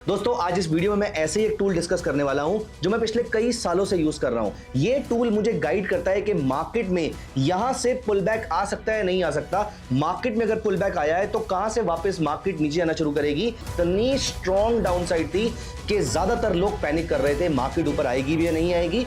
दोस्तों आज इस वीडियो में मैं ऐसे ही एक टूल डिस्कस करने वाला हूं जो मैं पिछले कई सालों से यूज कर रहा हूं। ये टूल मुझे गाइड करता है कि मार्केट में यहां से पुल बैक आ सकता है नहीं आ सकता। मार्केट में अगर पुल बैक आया है तो कहां से वापस मार्केट नीचे आना शुरू करेगी। इतनी स्ट्रॉन्ग डाउनसाइड थी कि ज्यादातर लोग पैनिक कर रहे थे मार्केट ऊपर आएगी भी या नहीं आएगी।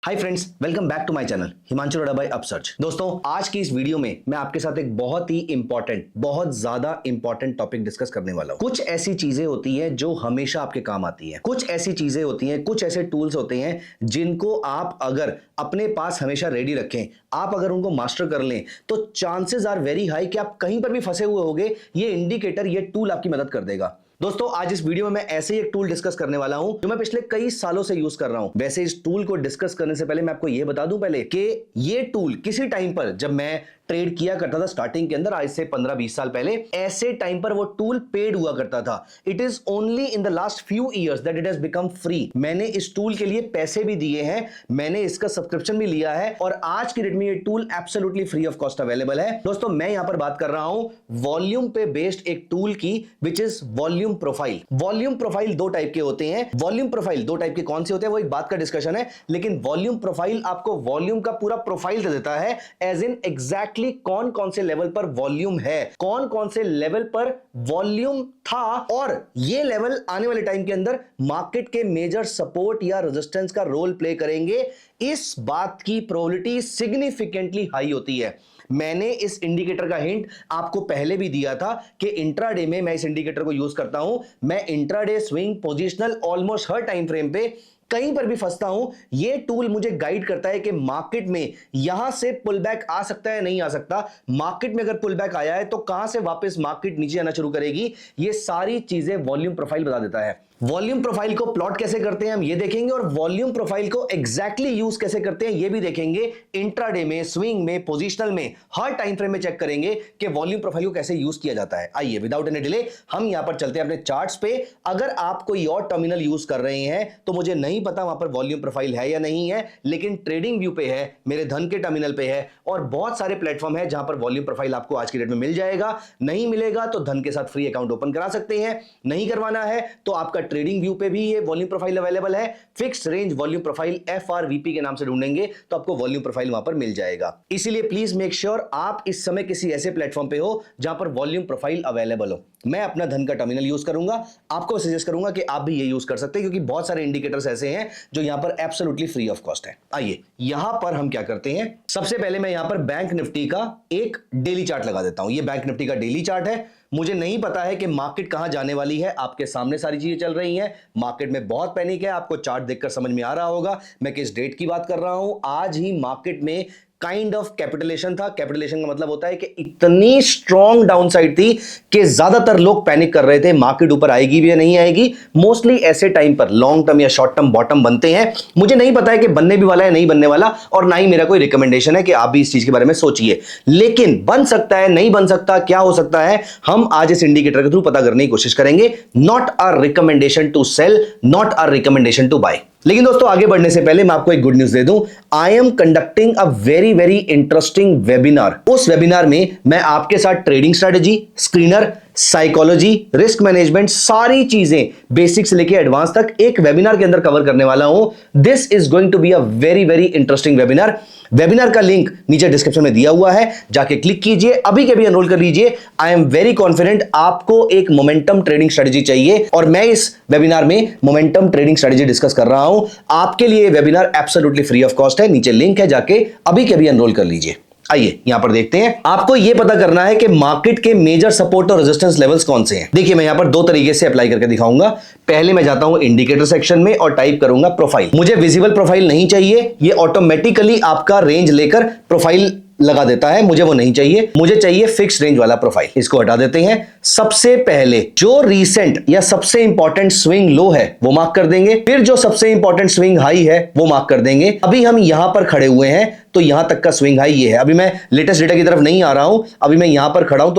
Hi friends, welcome back to my channel Himanshu Arora by Upsearch. दोस्तों आज की इस वीडियो में मैं आपके साथ एक बहुत ही इंपॉर्टेंट, बहुत ज्यादा इंपॉर्टेंट टॉपिक डिस्कस करने वाला हूं। कुछ ऐसी चीजें होती हैं जो हमेशा आपके काम आती हैं। कुछ ऐसी चीजें होती हैं, कुछ ऐसे टूल्स होते हैं जिनको आप अगर अपने पास हमेशा रेडी रखें, आप अगर उनको मास्टर कर लें तो चांसेस आर वेरी हाई कि आप कहीं पर भी फंसे हुए होंगे, ये इंडिकेटर, ये टूल आपकी मदद कर देगा। दोस्तों आज इस वीडियो में मैं ऐसे ही एक टूल डिस्कस करने वाला हूं जो मैं पिछले कई सालों से यूज कर रहा हूं। वैसे इस टूल को डिस्कस करने से पहले मैं आपको यह बता दूं पहले कि ये टूल किसी टाइम पर जब मैं ट्रेड किया करता था स्टार्टिंग के अंदर, आज से 15-20 साल पहले, ऐसे टाइम पर वो टूल पेड हुआ करता था। It is only in the last few years that it has become free. मैंने इस टूल के लिए पैसे भी दिए हैं, मैंने इसका सब्सक्रिप्शन भी लिया है और आज की डेट में ये tool absolutely free of cost available है। दोस्तों मैं यहां पर बात कर रहा हूं वॉल्यूम पे बेस्ड एक टूल की, which is volume profile. Volume profile दो टाइप के होते हैं। वॉल्यूम प्रोफाइल दो टाइप के कौन से होते हैं वो एक बात का डिस्कशन है, लेकिन वॉल्यूम प्रोफाइल आपको वॉल्यूम का पूरा प्रोफाइल दे देता है, एज इन एग्जैक्टली कौन कौन से लेवल पर वॉल्यूम है, कौन कौन से लेवल पर वॉल्यूम था और ये लेवल आने वाले टाइम के अंदर मार्केट के मेजर सपोर्ट या रेजिस्टेंस का रोल प्ले करेंगे। इस बात की प्रोबेबिलिटी सिग्निफिकेंटली हाई होती है। मैंने इस इंडिकेटर का हिंट आपको पहले भी दिया था कि इंट्राडे में मैं इस इंडिकेटर को यूज करता हूं। मैं इंट्राडे, स्विंग, पोजिशनल, ऑलमोस्ट हर टाइम फ्रेम पे कहीं पर भी फंसता हूं, यह टूल मुझे गाइड करता है कि मार्केट में यहां से पुल बैक आ सकता है नहीं आ सकता। मार्केट में अगर पुल बैक आया है तो कहां से वापस मार्केट नीचे आना शुरू करेगी, ये सारी चीजें वॉल्यूम प्रोफाइल बता देता है। वॉल्यूम प्रोफाइल को प्लॉट कैसे करते हैं हम ये देखेंगे और वॉल्यूम प्रोफाइल को एग्जैक्टली यूज कैसे करते हैं ये भी देखेंगे। इंट्राडे में, स्विंग में, पोजिशनल में, हर टाइम फ्रेम में चेक करेंगे कि वॉल्यूम प्रोफाइल को कैसे यूज किया जाता है। आइए विदाउट एनी डिले हम यहां पर चलते हैं अपने चार्ट्स पे। अगर आप कोई और टर्मिनल यूज कर रहे हैं तो मुझे नहीं पता वहां पर वॉल्यूम प्रोफाइल है या नहीं है, लेकिन ट्रेडिंग व्यू पे है, मेरे धन के टर्मिनल पे है और बहुत सारे प्लेटफॉर्म है जहां पर वॉल्यूम प्रोफाइल आपको आज की डेट में मिल जाएगा। नहीं मिलेगा तो धन के साथ फ्री अकाउंट ओपन करा सकते हैं, नहीं करवाना है तो आपका ट्रेडिंग व्यू पे भी ये वॉल्यूम प्रोफाइल अवेलेबल है। Fixed range volume profile FRVP के नाम से ढूंढेंगे तो आपको वॉल्यूम प्रोफाइल वहां पर मिल जाएगा। इसीलिए प्लीज मेक श्योर आप इस समय किसी ऐसे प्लेटफॉर्म पे हो जहां पर वॉल्यूम प्रोफाइल अवेलेबल हो। मैं अपना धन का टर्मिनल यूज करूंगा, आपको सजेस्ट करूंगा कि आप भी ये यूज कर सकते हैं क्योंकि बहुत सारे इंडिकेटर्स ऐसे हैं जो यहां पर एब्सोल्युटली फ्री ऑफ कॉस्ट है। आइए यहां पर हम क्या करते हैं, सबसे पहले मैं यहां पर बैंक निफ्टी का एक डेली चार्ट लगा देता हूं। ये बैंक निफ्टी का डेली चार्ट है। मुझे नहीं पता है कि मार्केट कहां जाने वाली है, आपके सामने सारी चीजें चल रही हैं, मार्केट में बहुत पैनिक है, आपको चार्ट देखकर समझ में आ रहा होगा मैं किस डेट की बात कर रहा हूं। आज ही मार्केट में काइंड ऑफ कैपिटुलेशन था। कैपिटुलेशन का मतलब होता है कि इतनी स्ट्रॉन्ग डाउनसाइड थी कि ज्यादातर लोग पैनिक कर रहे थे मार्केट ऊपर आएगी भी या नहीं आएगी। मोस्टली ऐसे टाइम पर लॉन्ग टर्म या शॉर्ट टर्म बॉटम बनते हैं। मुझे नहीं पता है कि बनने भी वाला है नहीं बनने वाला, और ना ही मेरा कोई रिकमेंडेशन है कि आप भी इस चीज के बारे में सोचिए, लेकिन बन सकता है, नहीं बन सकता, क्या हो सकता है, हम आज इस इंडिकेटर के थ्रू पता करने की कोशिश करेंगे। Not a recommendation to sell, not a recommendation to buy. लेकिन दोस्तों आगे बढ़ने से पहले मैं आपको एक गुड न्यूज दे दूं। I am conducting a very interesting webinar. उस वेबिनार में मैं आपके साथ trading strategy, screener, psychology, risk management, सारी चीजें बेसिक से लेकर एडवांस तक एक वेबिनार के अंदर कवर करने वाला हूं। This is going to be a very interesting webinar. Webinar का लिंक नीचे डिस्क्रिप्शन में दिया हुआ है, जाके क्लिक कीजिए, अभी के भी एनरोल कर लीजिए। आई एम वेरी कॉन्फिडेंट आपको एक मोमेंटम ट्रेडिंग स्ट्रेटेजी चाहिए और मैं इस वेबिनार में मोमेंटम ट्रेडिंग स्ट्रेटेजी डिस्कस कर रहा हूं। आपके लिए webinar absolutely free of cost है, नीचे लिंक है, जाके अभी के भी एनरोल कर लीजिए। आइए यहां पर देखते हैं। आपको यह पता करना है कि मार्केट के मेजर सपोर्ट और रेजिस्टेंस लेवल्स कौन से हैं। देखिए मैं यहां पर दो तरीके से अप्लाई करके दिखाऊंगा। पहले मैं जाता हूं इंडिकेटर सेक्शन में और टाइप करूंगा प्रोफाइल। मुझे विजिबल प्रोफाइल नहीं चाहिए, ये ऑटोमेटिकली आपका रेंज लेकर प्रोफाइल लगा देता है, मुझे वो नहीं चाहिए। मुझे चाहिए फिक्स रेंज वाला प्रोफाइल। इसको हटा देते हैं। सबसे पहले जो रीसेंट या सबसे इंपॉर्टेंट स्विंग लो है वो मार्क कर देंगे, फिर जो सबसे इंपॉर्टेंट स्विंग हाई है वो मार्क कर देंगे। अभी हम यहां पर खड़े हुए हैं तो यहां तक का स्विंग हाई ये है। अभी मैं लेटेस्ट डेटा की तरफ नहीं आ रहा हूं, अभी मैं यहां पर खड़ा हूं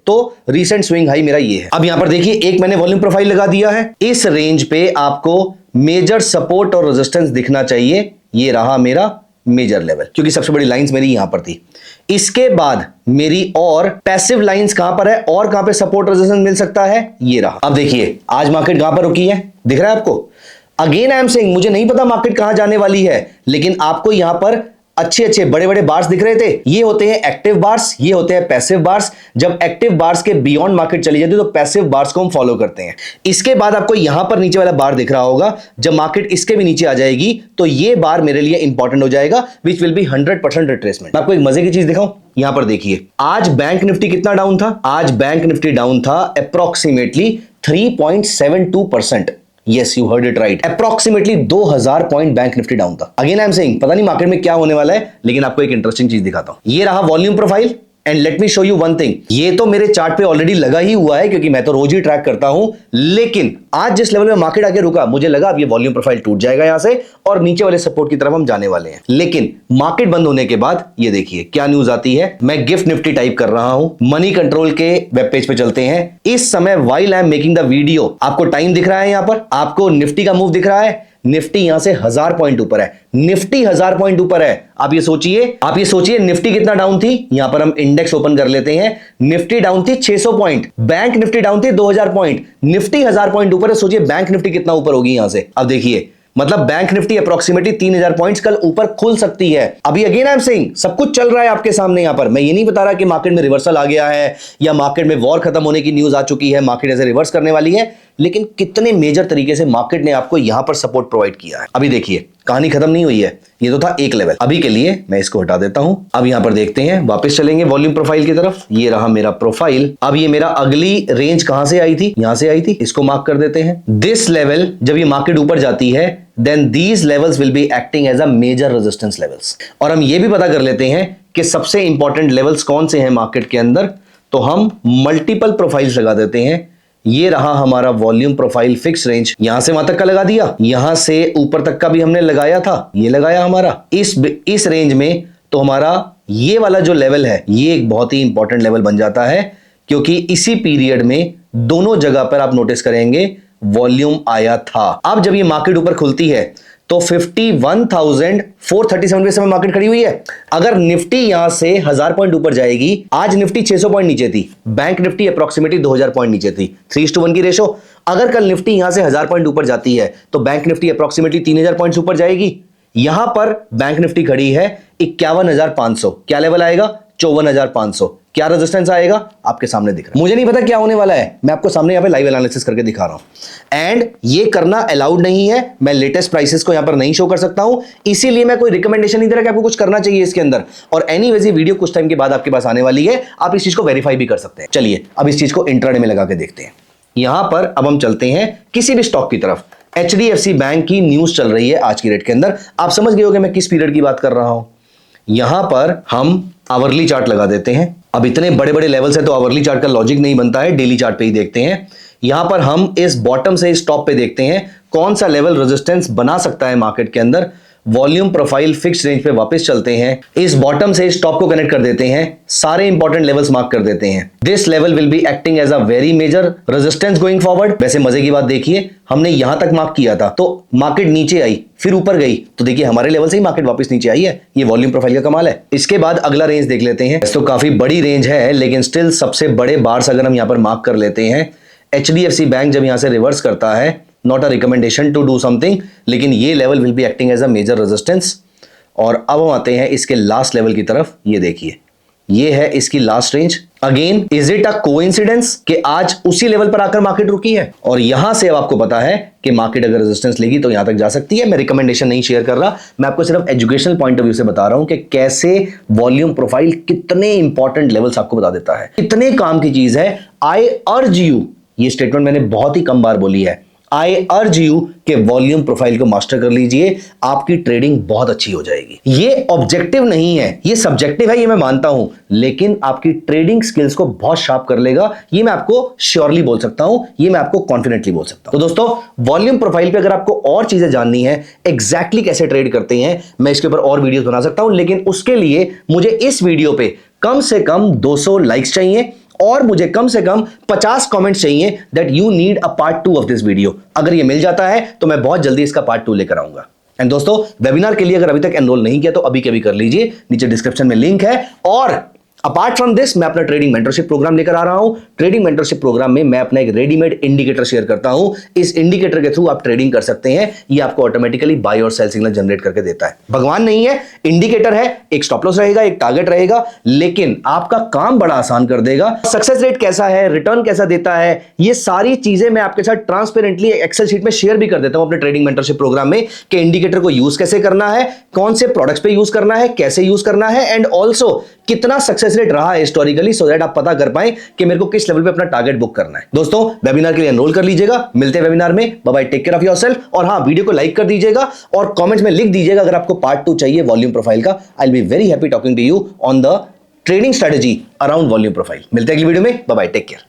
तो रीसेंट स्विंग हाई मेरा ये है। अब यहां पर देखिए एक मैंने वॉल्यूम प्रोफाइल लगा दिया है। इस रेंज पे आपको मेजर सपोर्ट और रेजिस्टेंस दिखना चाहिए। ये रहा मेरा मेजर लेवल, क्योंकि सबसे बड़ी लाइंस मेरी यहां पर थी। इसके बाद मेरी और पैसिव लाइंस कहां पर है और कहां पे सपोर्ट रेजिस्टेंस मिल सकता है, ये रहा। अब देखिए आज मार्केट कहां पर रुकी है, दिख रहा है आपको। अगेन आई एम सेइंग, मुझे नहीं पता मार्केट कहां जाने वाली है, लेकिन आपको यहां पर अच्छे अच्छे बड़े बड़े बार्स दिख रहे थे। ये होते हैं एक्टिव बार्स, ये होते हैं पैसिव बार्स। जब एक्टिव बार्स के बियॉन्ड मार्केट चली जाती है तो पैसिव बार्स को हम फॉलो करते हैं। इसके बाद आपको यहां पर नीचे वाला बार दिख रहा होगा, जब मार्केट इसके भी नीचे आ जाएगी तो ये बार मेरे लिए इंपॉर्टेंट हो जाएगा, विच विल बी 100% रिट्रेसमेंट। मैं आपको एक मजे की चीज दिखाऊं, यहां पर देखिए आज बैंक निफ्टी कितना डाउन था, आज बैंक निफ्टी डाउन था approximately 3.72%। Yes, you heard it right, approximately 2000 point bank Nifty down था। अगेन आई एम सेइंग, पता नहीं मार्केट में क्या होने वाला है, लेकिन आपको एक इंटरेस्टिंग चीज दिखाता हूं। ये रहा volume profile and let me show you one thing. ये तो मेरे चार्ट पे ऑलरेडी लगा ही हुआ है, क्योंकि मैं तो रोज ही ट्रैक करता हूं, लेकिन आज जिस लेवल में मार्केट आके रुका, मुझे लगा अब ये वॉल्यूम प्रोफाइल टूट जाएगा यहां से और नीचे वाले सपोर्ट की तरफ हम जाने वाले हैं। लेकिन मार्केट बंद होने के बाद ये देखिए क्या न्यूज आती है। मैं गिफ्ट निफ्टी टाइप कर रहा हूं, मनी कंट्रोल के वेब पेज पे चलते हैं। इस समय while I am making the video, आपको टाइम दिख रहा है, यहां पर आपको निफ्टी का मूव दिख रहा है। निफ्टी यहां से 1000 पॉइंट ऊपर है, निफ्टी 1000 पॉइंट ऊपर है। आप ये सोचिए निफ्टी कितना डाउन थी। यहां पर हम इंडेक्स ओपन कर लेते हैं। निफ्टी डाउन थी 600 पॉइंट, बैंक निफ्टी डाउन थी 2000 पॉइंट, निफ्टी 1000 पॉइंट ऊपर है। सोचिए बैंक निफ्टी कितना ऊपर होगी यहां से। अब देखिए, मतलब बैंक निफ्टी अप्रोक्सीमेटली 3000 पॉइंट्स कल ऊपर खुल सकती है। अभी अगेन आई एम सेइंग, सब कुछ चल रहा है आपके सामने। यहां पर मैं ये नहीं बता रहा कि मार्केट में रिवर्सल आ गया है या मार्केट में वॉर खत्म होने की न्यूज आ चुकी है, मार्केट ऐसे रिवर्स करने वाली है, लेकिन कितने मेजर तरीके से मार्केट ने आपको यहां पर सपोर्ट प्रोवाइड किया है। अभी देखिए कहानी खत्म नहीं हुई है, ये तो था एक लेवल। अभी के लिए मैं इसको हटा देता हूं। अब यहां पर देखते हैं, वापस चलेंगे वॉल्यूम प्रोफाइल की तरफ। ये रहा मेरा प्रोफाइल। अब ये मेरा अगली रेंज कहां से आई थी, यहां से आई थी, इसको मार्क कर देते हैं। दिस लेवल, जब ये मार्केट ऊपर जाती है, then these levels will be acting as a major resistance levels. और हम ये भी पता कर लेते हैं कि सबसे इंपॉर्टेंट लेवल्स कौन से हैं मार्केट के अंदर, तो हम मल्टीपल प्रोफाइल्स लगा देते हैं। ये रहा हमारा वॉल्यूम प्रोफाइल फिक्स रेंज, यहां से वहां तक का लगा दिया, यहां से ऊपर तक का भी हमने लगाया था, ये लगाया हमारा इस रेंज में। तो हमारा ये वाला जो लेवल है, ये एक बहुत ही इंपॉर्टेंट लेवल बन जाता है, क्योंकि इसी पीरियड में दोनों जगह पर आप नोटिस करेंगे वॉल्यूम आया था। अब जब ये मार्केट ऊपर खुलती है तो 51,437 पे समय मार्केट खड़ी हुई है। अगर निफ्टी यहां से 1000 पॉइंट ऊपर जाएगी, आज निफ्टी 600 पॉइंट नीचे थी, बैंक निफ्टी अप्रोक्सीमेटली 2000 पॉइंट नीचे थी, 3:1 की रेशो। अगर कल निफ्टी यहां से 1000 पॉइंट ऊपर जाती है तो बैंक निफ्टी अप्रोक्सीमेटली 3000 पॉइंट ऊपर जाएगी। यहां पर बैंक निफ्टी खड़ी है 51,500, क्या लेवल आएगा 54,500, क्या रेजिस्टेंस आएगा आपके सामने दिख रहा है। मुझे नहीं पता क्या होने वाला है, मैं आपको सामने यहां पे लाइव एनालिसिस करके दिखा रहा हूं, एंड ये करना अलाउड नहीं है। मैं लेटेस्ट प्राइसेस को यहां पर नहीं शो कर सकता हूं, इसीलिए मैं कोई रिकमेंडेशन नहीं दे रहा कि आपको कुछ करना चाहिए इसके अंदर। और एनीवेज ये वीडियो कुछ टाइम के बाद आपके पास आने वाली है, आप इस चीज को वेरीफाई भी कर सकते हैं। चलिए अब इस चीज को इंट्राडे में लगा के देखते हैं। यहां पर अब हम चलते हैं किसी भी स्टॉक की तरफ। HDFC बैंक की न्यूज चल रही है आज की डेट के अंदर, आप समझ गए होंगे मैं किस पीरियड की बात कर रहा हूं। यहां पर हम आवरली चार्ट लगा देते हैं। अब इतने बड़े बड़े लेवल्स है तो आवरली चार्ट का लॉजिक नहीं बनता है, डेली चार्ट पे ही देखते हैं। यहां पर हम इस बॉटम से इस टॉप पे देखते हैं कौन सा लेवल रेजिस्टेंस बना सकता है मार्केट के अंदर। वॉल्यूम प्रोफाइल फिक्स रेंज पे वापस चलते हैं, इस बॉटम से इस टॉप को कनेक्ट कर देते हैं, सारे इंपॉर्टेंट लेवल्स मार्क कर देते हैं। This level will be acting as a very major resistance going forward. वैसे मजे की बात देखिए, हमने यहां तक मार्क किया था तो मार्केट नीचे आई, फिर ऊपर गई, तो देखिए हमारे लेवल से ही मार्केट वापस नीचे आई है। ये वॉल्यूम प्रोफाइल का कमाल है। इसके बाद अगला रेंज देख लेते हैं। तो काफी बड़ी रेंज है, लेकिन स्टिल सबसे बड़े बार्स अगर हम यहां पर मार्क कर लेते हैं, HDFC बैंक जब यहां से रिवर्स करता है, not a recommendation to do something, लेकिन ये level will be acting as a major resistance. और अब हम आते हैं इसके लास्ट लेवल की तरफ। ये देखिए, ये है इसकी last range. Again is it a coincidence कि आज उसी लेवल पर आकर मार्केट रुकी है, और यहां से अब आपको पता है कि मार्केट अगर रेजिस्टेंस लेगी तो यहां तक जा सकती है। मैं रिकमेंडेशन नहीं शेयर कर रहा, मैं आपको सिर्फ एजुकेशनल पॉइंट ऑफ व्यू से बता रहा हूं कि कैसे वॉल्यूम प्रोफाइल कितने इंपॉर्टेंट लेवल्स आपको बता देता है, कितने काम की चीज है। आई अर्ज यू, ये स्टेटमेंट मैंने बहुत ही कम बार बोली है, आई अर्ज यू कि वॉल्यूम प्रोफाइल को मास्टर कर लीजिए, आपकी ट्रेडिंग बहुत अच्छी हो जाएगी। ये ऑब्जेक्टिव नहीं है, ये सब्जेक्टिव है, ये मैं मानता हूं, लेकिन आपकी ट्रेडिंग स्किल्स को बहुत शार्प कर लेगा, ये मैं आपको श्योरली बोल सकता हूं, ये मैं आपको कॉन्फिडेंटली बोल सकता हूं। तो दोस्तों, वॉल्यूम प्रोफाइल पे अगर आपको और चीजें जाननी है, एग्जैक्टली कैसे ट्रेड करते हैं, मैं इसके ऊपर और वीडियोस बना सकता हूं, लेकिन उसके लिए मुझे इस वीडियो पे कम से कम 200 लाइक्स चाहिए और मुझे कम से कम 50 कमेंट्स चाहिए that you need a part 2 of this video. अगर ये मिल जाता है तो मैं बहुत जल्दी इसका पार्ट 2 लेकर आऊंगा। एंड दोस्तों, वेबिनार के लिए अगर अभी तक एनरोल नहीं किया तो अभी के अभी कर लीजिए, नीचे डिस्क्रिप्शन में लिंक है। और अपार्ट फ्रॉम दिस मैं अपना ट्रेडिंग मेंटरशिप प्रोग्राम लेकर आ रहा हूं। ट्रेडिंग मेंटरशिप प्रोग्राम में मैं अपना एक रेडीमेड इंडिकेटर शेयर करता हूं। इस इंडिकेटर के थ्रू आप ट्रेडिंग कर सकते हैं। ये आपको ऑटोमेटिकली बाय और सेल सिग्नल जनरेट करके देता है। भगवान नहीं है, इंडिकेटर है, एक स्टॉप लॉस रहेगा, एक टारगेट रहेगा, लेकिन आपका काम बड़ा आसान कर देगा। सक्सेस रेट कैसा है, रिटर्न कैसा देता है, ये सारी चीजें मैं आपके साथ ट्रांसपेरेंटली एक्सेल शीट में शेयर भी कर देता हूं अपने ट्रेडिंग मेंटरशिप प्रोग्राम में, कि इंडिकेटर को यूज कैसे करना है, कौन से प्रोडक्ट्स पे यूज करना है, कैसे यूज करना है, एंड ऑल्सो कितना सक्सेस रेट रहा है हिस्टोरिकली, सो दैट आप पता कर पाए कि मेरे को किस लेवल पे अपना टारगेट बुक करना है। दोस्तों, वेबिनार के लिए एनरोल कर लीजिएगा। मिलते हैं वेबिनार में। Bye bye, take care of yourself. और हां, वीडियो को लाइक कर दीजिएगा और कमेंट्स में लिख दीजिएगा अगर आपको पार्ट 2 चाहिए वॉल्यूम प्रोफाइल का। I will be very happy talking to you on the trading strategy around volume profile. मिलते हैं अगली वीडियो में। Bye bye, take care.